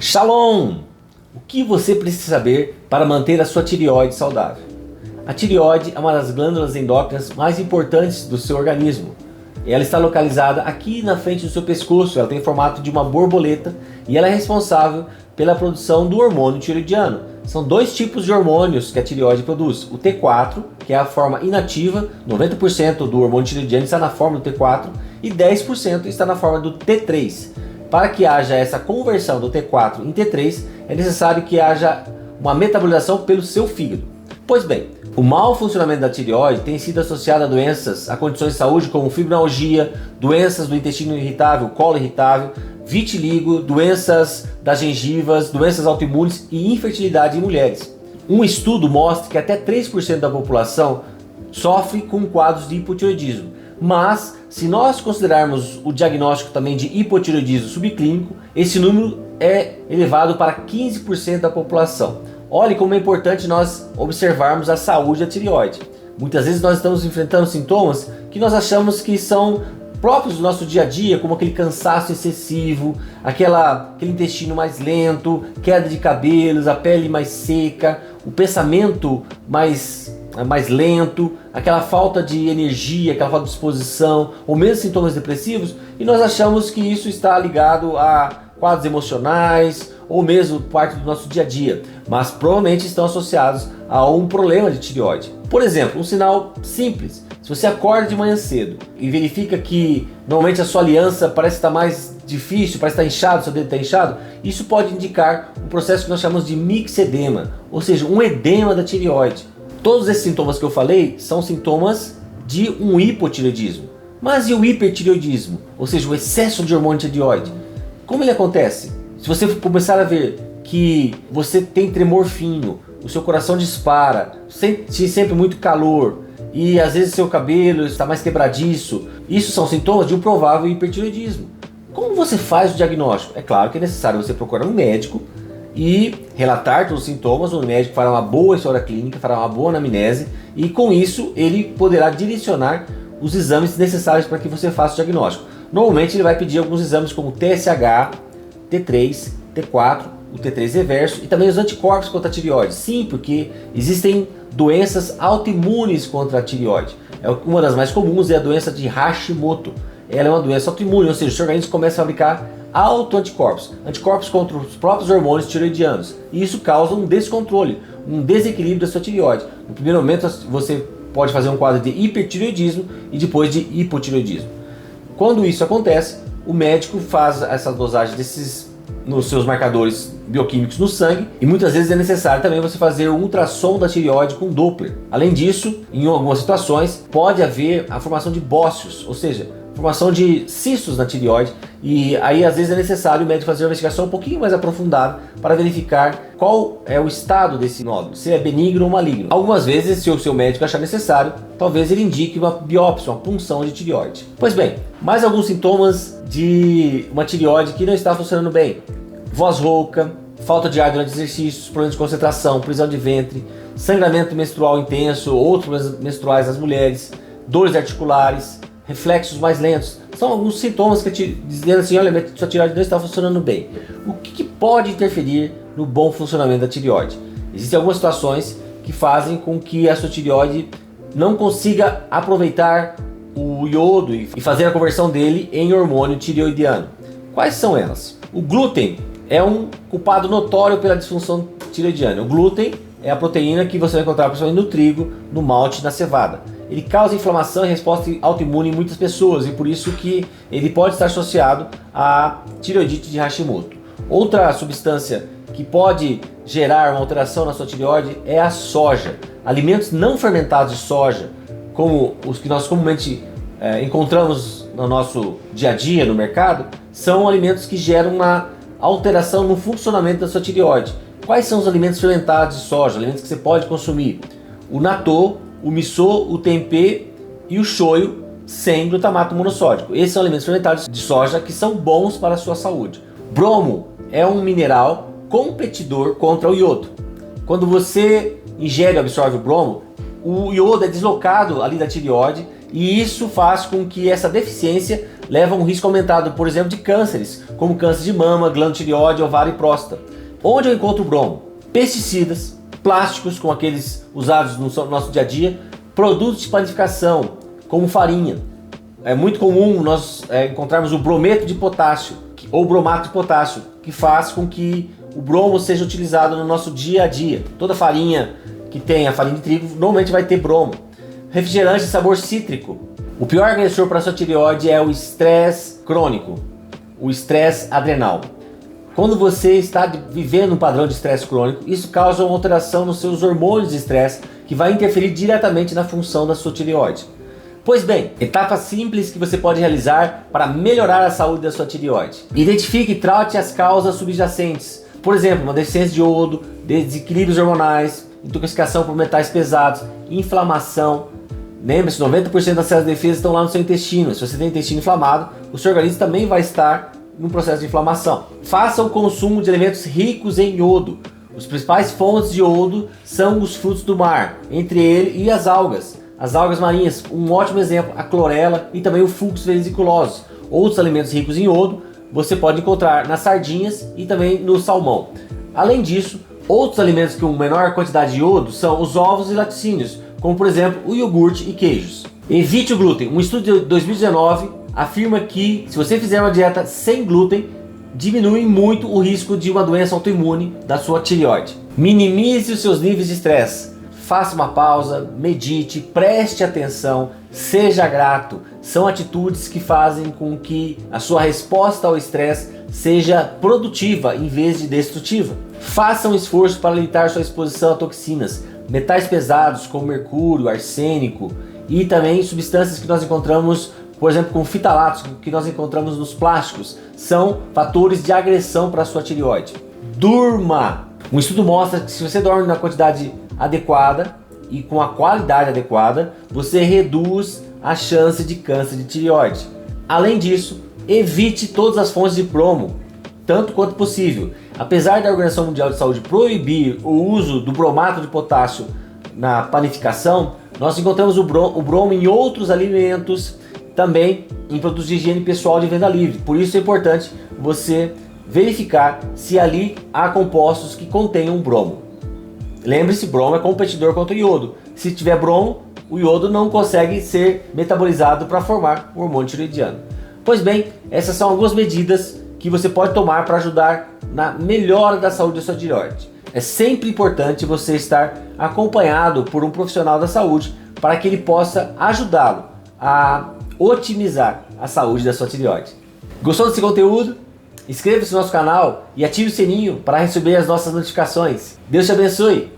Shalom! O que você precisa saber para manter a sua tireoide saudável? A tireoide é uma das glândulas endócrinas mais importantes do seu organismo. Ela está localizada aqui na frente do seu pescoço, ela tem o formato de uma borboleta e ela é responsável pela produção do hormônio tireoidiano. São dois tipos de hormônios que a tireoide produz. O T4, que é a forma inativa, 90% do hormônio tireoidiano está na forma do T4 e 10% está na forma do T3. Para que haja essa conversão do T4 em T3, é necessário que haja uma metabolização pelo seu fígado. Pois bem, o mau funcionamento da tireoide tem sido associado a doenças, a condições de saúde como fibromialgia, doenças do intestino irritável, colo irritável, vitiligo, doenças das gengivas, doenças autoimunes e infertilidade em mulheres. Um estudo mostra que até 3% da população sofre com quadros de hipotireoidismo. Mas, se nós considerarmos o diagnóstico também de hipotireoidismo subclínico, esse número é elevado para 15% da população. Olhe como é importante nós observarmos a saúde da tireoide. Muitas vezes nós estamos enfrentando sintomas que nós achamos que são próprios do nosso dia a dia, como aquele cansaço excessivo, aquele intestino mais lento, queda de cabelos, a pele mais seca, o pensamento mais lento, aquela falta de energia, aquela falta de disposição, ou mesmo sintomas depressivos, e nós achamos que isso está ligado a quadros emocionais, ou mesmo parte do nosso dia a dia, mas provavelmente estão associados a um problema de tireoide. Por exemplo, um sinal simples: se você acorda de manhã cedo e verifica que normalmente a sua aliança parece estar mais difícil, parece estar inchado, seu dedo está inchado, isso pode indicar um processo que nós chamamos de mixedema, ou seja, um edema da tireoide. Todos esses sintomas que eu falei são sintomas de um hipotireoidismo. Mas e o hipertireoidismo? Ou seja, o excesso de hormônio tireoide? Como ele acontece? Se você começar a ver que você tem tremor fino, o seu coração dispara, sente sempre muito calor e às vezes seu cabelo está mais quebradiço, isso são sintomas de um provável hipertireoidismo. Como você faz o diagnóstico? É claro que é necessário você procurar um médico e relatar todos os sintomas. O médico fará uma boa história clínica, fará uma boa anamnese e com isso ele poderá direcionar os exames necessários para que você faça o diagnóstico. Normalmente ele vai pedir alguns exames como TSH, T3, T4, o T3 reverso e também os anticorpos contra a tireoide. Sim, porque existem doenças autoimunes contra a tireoide. Uma das mais comuns é a doença de Hashimoto. Ela é uma doença autoimune, ou seja, o seu organismo começa a fabricar anticorpos contra os próprios hormônios tireoidianos. E isso causa um descontrole, um desequilíbrio da sua tireoide. No primeiro momento você pode fazer um quadro de hipertireoidismo e depois de hipotireoidismo. Quando isso acontece, o médico faz essa dosagem nos seus marcadores bioquímicos no sangue e muitas vezes é necessário também você fazer um ultrassom da tireoide com Doppler. Além disso, em algumas situações pode haver a formação de bócios, ou seja, formação de cistos na tireoide, e aí às vezes é necessário o médico fazer uma investigação um pouquinho mais aprofundada para verificar qual é o estado desse nódulo, se é benigno ou maligno. Algumas vezes, se o seu médico achar necessário, talvez ele indique uma biópsia, uma punção de tireoide. Pois bem, mais alguns sintomas de uma tireoide que não está funcionando bem: voz rouca, falta de ar durante exercícios, problemas de concentração, prisão de ventre, sangramento menstrual intenso, outros problemas menstruais nas mulheres, dores articulares, reflexos mais lentos. São alguns sintomas que dizendo assim: olha, sua tireoide não está funcionando bem. O que pode interferir no bom funcionamento da tireoide? Existem algumas situações que fazem com que a sua tireoide não consiga aproveitar o iodo e fazer a conversão dele em hormônio tireoidiano. Quais são elas? O glúten é um culpado notório pela disfunção tireoidiana. O glúten é a proteína que você vai encontrar principalmente no trigo, no malte e na cevada. Ele causa inflamação e resposta autoimune em muitas pessoas e por isso que ele pode estar associado à tireoidite de Hashimoto. Outra substância que pode gerar uma alteração na sua tireoide é a soja. Alimentos não fermentados de soja, como os que nós comumente encontramos no nosso dia a dia no mercado, são alimentos que geram uma alteração no funcionamento da sua tireoide. Quais são os alimentos fermentados de soja, alimentos que você pode consumir? O natto, o miso, o tempê e o shoyu sem glutamato monossódico. Esses são alimentos fermentados de soja que são bons para a sua saúde. Bromo é um mineral competidor contra o iodo. Quando você ingere e absorve o bromo, o iodo é deslocado ali da tireoide e isso faz com que essa deficiência levam a um risco aumentado, por exemplo, de cânceres, como câncer de mama, glândula tireoide, ovário e próstata. Onde eu encontro o bromo? Pesticidas, plásticos, como aqueles usados no nosso dia a dia, produtos de panificação, como farinha. É muito comum nós encontrarmos o brometo de potássio, ou bromato de potássio, que faz com que o bromo seja utilizado no nosso dia a dia. Toda farinha que tem a farinha de trigo normalmente vai ter bromo. Refrigerante de sabor cítrico. O pior agressor para a sua tireoide é o estresse crônico, o estresse adrenal. Quando você está vivendo um padrão de estresse crônico, isso causa uma alteração nos seus hormônios de estresse que vai interferir diretamente na função da sua tireoide. Pois bem, etapas simples que você pode realizar para melhorar a saúde da sua tireoide. Identifique e trate as causas subjacentes. Por exemplo, uma deficiência de iodo, desequilíbrios hormonais, intoxicação por metais pesados, inflamação. Lembre-se, 90% das células de defesa estão lá no seu intestino. Se você tem intestino inflamado, o seu organismo também vai estar no processo de inflamação. Faça o consumo de alimentos ricos em iodo. As principais fontes de iodo são os frutos do mar, entre eles e as algas. As algas marinhas, um ótimo exemplo, a clorela e também o Fucus vesiculosus. Outros alimentos ricos em iodo você pode encontrar nas sardinhas e também no salmão. Além disso, outros alimentos com menor quantidade de iodo são os ovos e laticínios, como por exemplo o iogurte e queijos. Evite o glúten. Um estudo de 2019 afirma que se você fizer uma dieta sem glúten, diminui muito o risco de uma doença autoimune da sua tireoide. Minimize os seus níveis de estresse. Faça uma pausa, medite, preste atenção, seja grato. São atitudes que fazem com que a sua resposta ao estresse seja produtiva em vez de destrutiva. Faça um esforço para limitar sua exposição a toxinas, metais pesados como mercúrio, arsênico e também substâncias que nós encontramos, por exemplo, como fitalatos, que nós encontramos nos plásticos, são fatores de agressão para a sua tireoide. Durma! Um estudo mostra que se você dorme na quantidade adequada e com a qualidade adequada, você reduz a chance de câncer de tireoide. Além disso, evite todas as fontes de bromo, tanto quanto possível. Apesar da Organização Mundial de Saúde proibir o uso do bromato de potássio na panificação, nós encontramos o bromo em outros alimentos, também em produtos de higiene pessoal de venda livre. Por isso é importante você verificar se ali há compostos que contenham bromo. Lembre-se, bromo é competidor contra o iodo. Se tiver bromo, o iodo não consegue ser metabolizado para formar o hormônio tireoidiano. Pois bem, essas são algumas medidas que você pode tomar para ajudar na melhora da saúde da sua tireoide. É sempre importante você estar acompanhado por um profissional da saúde para que ele possa ajudá-lo a otimizar a saúde da sua tireoide. Gostou desse conteúdo? Inscreva-se no nosso canal e ative o sininho para receber as nossas notificações. Deus te abençoe!